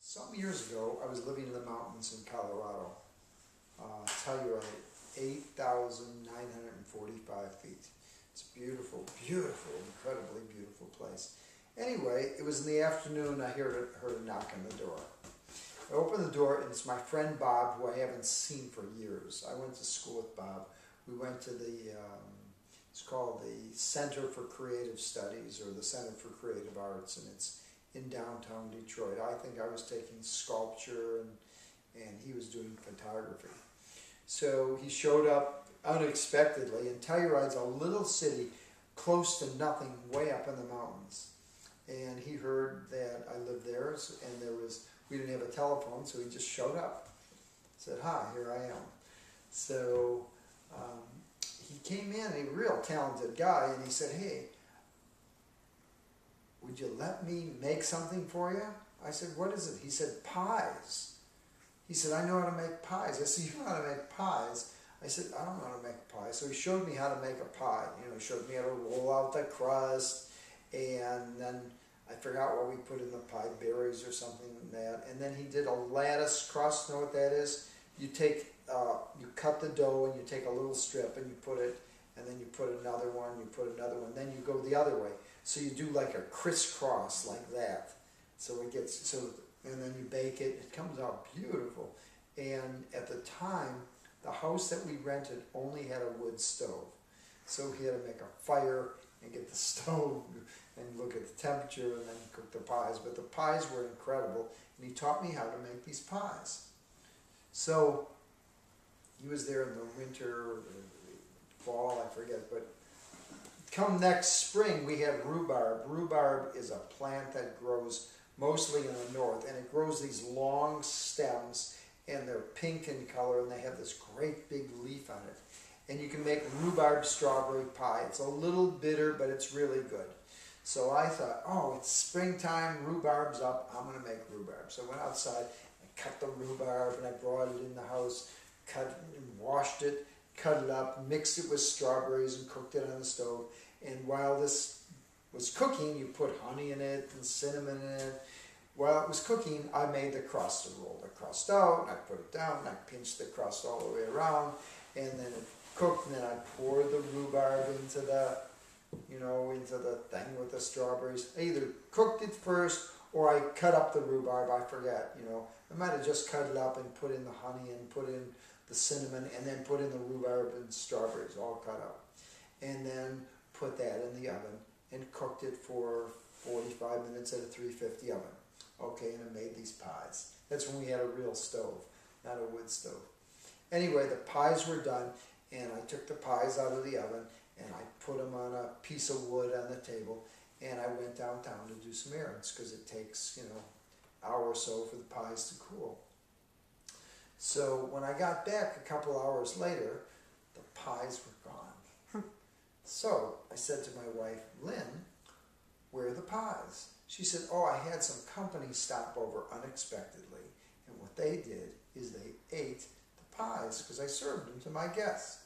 Some years ago, I was living in the mountains in Colorado. Tell you right, 8,945 feet. It's beautiful, beautiful, incredibly beautiful place. Anyway, it was in the afternoon, I heard a knock on the door. I opened the door, and it's my friend Bob, who I haven't seen for years. I went to school with Bob. We went to it's called the Center for Creative Studies, or the Center for Creative Arts, and it's in downtown Detroit. I think I was taking sculpture, and he was doing photography. So he showed up unexpectedly, and Telluride's a little city close to nothing, way up in the mountains. And he heard that I lived there, and we didn't have a telephone, so he just showed up. Said, "Hi, here I am." So he came in, a real talented guy, and he said, "Hey, would you let me make something for you?" I said, "What is it?" He said, "Pies." He said, "I know how to make pies." I said, "You know how to make pies?" I said, "I don't know how to make a pie." So he showed me how to make a pie. He showed me how to roll out the crust, and then I forgot what we put in the pie, berries or something like that. And then he did a lattice crust. Know what that is? You cut the dough, and you take a little strip, and you put it, and then you put another one, then you go the other way. So you do like a crisscross like that. So it gets, and then you bake it. It comes out beautiful. And at the time, the house that we rented only had a wood stove. So he had to make a fire and get the stove and look at the temperature and then cook the pies. But the pies were incredible, and he taught me how to make these pies. So he was there in the winter or the fall, I forget, but come next spring, we had rhubarb. Rhubarb is a plant that grows mostly in the north, and it grows these long stems, and they're pink in color, and they have this great big leaf on it. And you can make rhubarb strawberry pie. It's a little bitter, but it's really good. So I thought, oh, it's springtime, rhubarb's up, I'm going to make rhubarb. So I went outside, I cut the rhubarb, and I brought it in the house, cut it and washed it, cut it up, mixed it with strawberries, and cooked it on the stove. And while this was cooking, you put honey in it and cinnamon in it. While it was cooking, I made the crust. I rolled the crust out, and I put it down, and I pinched the crust all the way around, and then it cooked, and then I poured the rhubarb into the, into the thing with the strawberries. I either cooked it first, or I cut up the rhubarb, I forget, I might have just cut it up and put in the honey and put in the cinnamon, and then put in the rhubarb and strawberries, all cut up. And then put that in the oven and cooked it for 45 minutes at a 350 oven. Okay, and I made these pies. That's when we had a real stove, not a wood stove. Anyway, the pies were done, and I took the pies out of the oven, and I put them on a piece of wood on the table, and I went downtown to do some errands, because it takes, an hour or so for the pies to cool. So when I got back a couple hours later, the pies were gone. So I said to my wife, "Lynn, where are the pies?" She said, "Oh, I had some company stop over unexpectedly, and what they did is they ate the pies because I served them to my guests."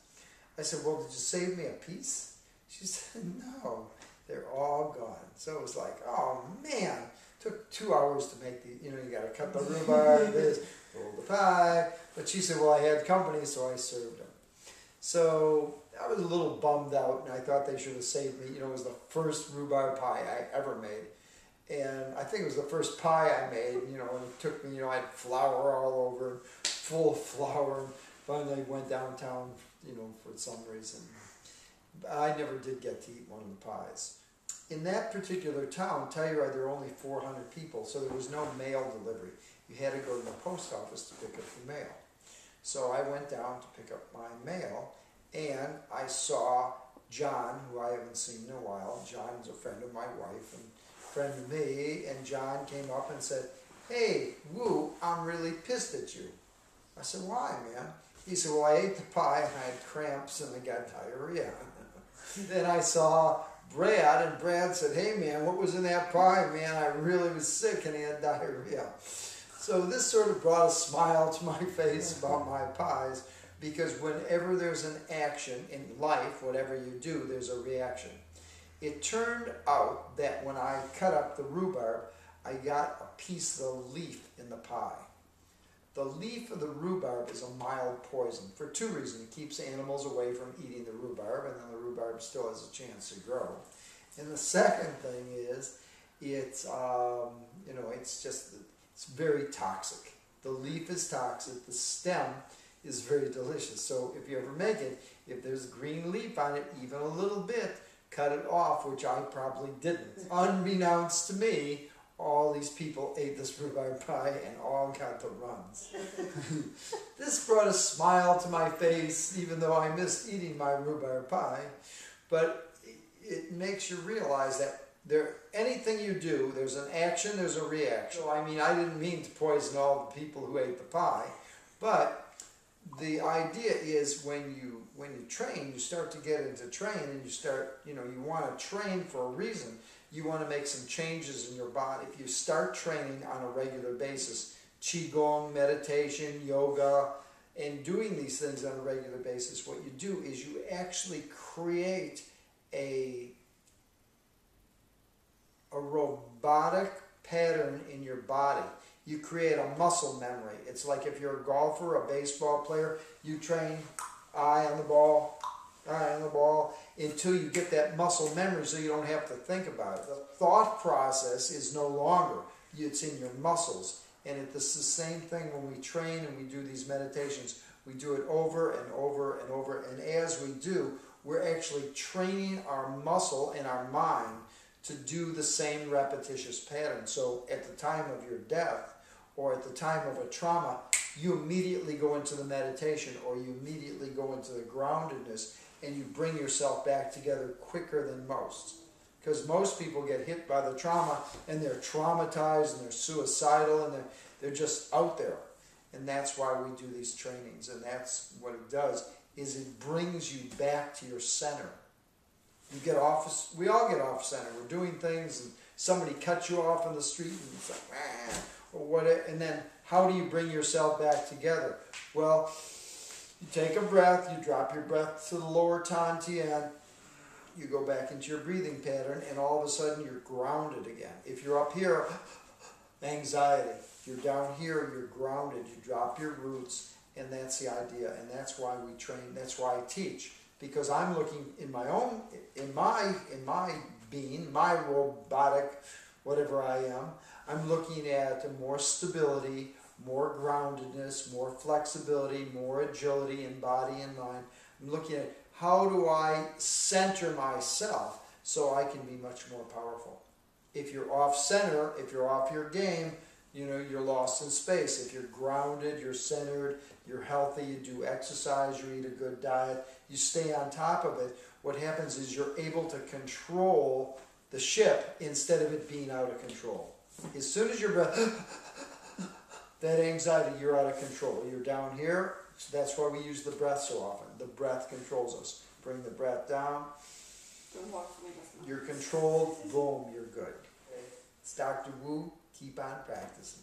I said, "Well, did you save me a piece?" She said, "No, they're all gone." So it was like, oh man, it took 2 hours to make the, you got to cut the rhubarb, roll the pie. But she said, "Well, I had company, so I served them." So I was a little bummed out, and I thought they should have saved me. It was the first rhubarb pie I ever made. And I think it was the first pie I made, and it took me, I had flour all over, full of flour, and finally went downtown, for some reason. I never did get to eat one of the pies. In that particular town, Telluride, there were only 400 people, so there was no mail delivery. You had to go to the post office to pick up the mail. So I went down to pick up my mail, and I saw John, who I haven't seen in a while. John's a friend of my wife and friend of me, and John came up and said, "Hey, Woo, I'm really pissed at you." I said, "Why, man?" He said, "Well, I ate the pie, and I had cramps, and I got diarrhea." Then I saw Brad, and Brad said, "Hey, man, what was in that pie, man? I really was sick, and I had diarrhea." So this sort of brought a smile to my face about my pies, because whenever there's an action in life, whatever you do, there's a reaction. It turned out that when I cut up the rhubarb, I got a piece of the leaf in the pie. The leaf of the rhubarb is a mild poison for two reasons. It keeps animals away from eating the rhubarb, and then the rhubarb still has a chance to grow. And the second thing is, it's it's very toxic. The leaf is toxic. The stem is very delicious. So if you ever make it, if there's green leaf on it, even a little bit, cut it off, which I probably didn't. Unbeknownst to me, all these people ate this rhubarb pie and all got the runs. This brought a smile to my face, even though I missed eating my rhubarb pie. But it makes you realize that anything you do, there's an action, there's a reaction. So, I mean, I didn't mean to poison all the people who ate the pie, but the idea is when you train, you start to get into train, and you start, you want to train for a reason. You want to make some changes in your body. If you start training on a regular basis, qigong, meditation, yoga, and doing these things on a regular basis, what you do is you actually create a robotic pattern in your body. You create a muscle memory. It's like if you're a golfer, a baseball player, you train eye on the ball, until you get that muscle memory so you don't have to think about it. The thought process is no longer, it's in your muscles. And it's the same thing when we train and we do these meditations. We do it over and over and over. And as we do, we're actually training our muscle and our mind to do the same repetitious pattern. So at the time of your death or at the time of a trauma, you immediately go into the meditation or you immediately go into the groundedness, and you bring yourself back together quicker than most. Because most people get hit by the trauma and they're traumatized and they're suicidal and they're just out there. And that's why we do these trainings. And that's what it does, is it brings you back to your center. You get off, we all get off center. We're doing things and somebody cuts you off on the street and it's like, or whatever. And then how do you bring yourself back together? Well, you take a breath, you drop your breath to the lower Tantien, you go back into your breathing pattern, and all of a sudden you're grounded again. If you're up here, anxiety. If you're down here, you're grounded. You drop your roots, and that's the idea. And that's why we train, that's why I teach. Because I'm looking in my being, my robotic, whatever I am, I'm looking at more stability, more groundedness, more flexibility, more agility in body and mind. I'm looking at how do I center myself so I can be much more powerful. If you're off center, if you're off your game, you're lost in space. If you're grounded, you're centered, you're healthy, you do exercise, you eat a good diet, you stay on top of it, what happens is you're able to control the ship instead of it being out of control. As soon as your breath, that anxiety, you're out of control. You're down here, so that's why we use the breath so often. The breath controls us. Bring the breath down. You're controlled, boom, you're good. It's Dr. Wu. Keep on practicing.